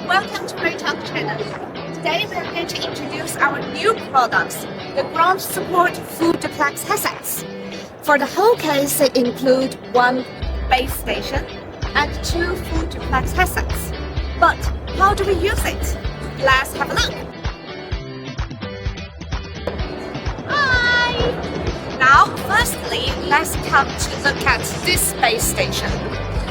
Welcome to RayTalk channel. Today we are going to introduce our new products, the ground support full-duplex headsets. For the whole case, they include one base station and two full-duplex headsets. But how do we use it? Let's have a look. Hi! Now, firstly, let's come to look at this base station.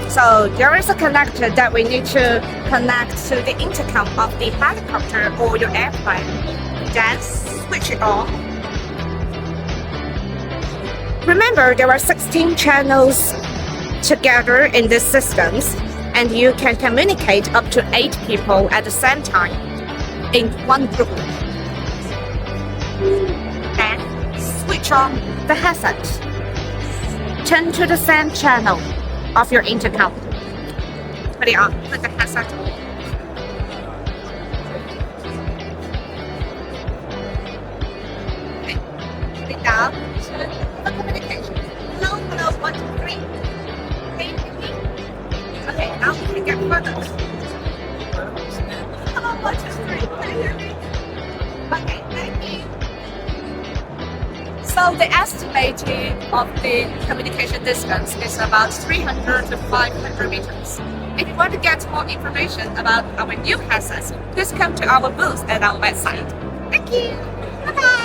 So there is a connector that we need to connect to the intercom of the helicopter or your airplane. Then switch it on. Remember, there are 16 channels together in these systems, and you can communicate up to 8 people at the same time in one group. Then switch on the headset. Turn to the same channel of your intercom. Put it on, put the headset on. Okay. Put it down to the communication. Hello, hello, 1, 2, 3. Okay, now we can get further. Hello, 1, 2, 3. Can you hear me? Okay, thank you. So the estimated of the communication distance is about 300 to 500 meters. If you want to get more information about our new headsets, please come to our booth at our website. Thank you. Bye-bye.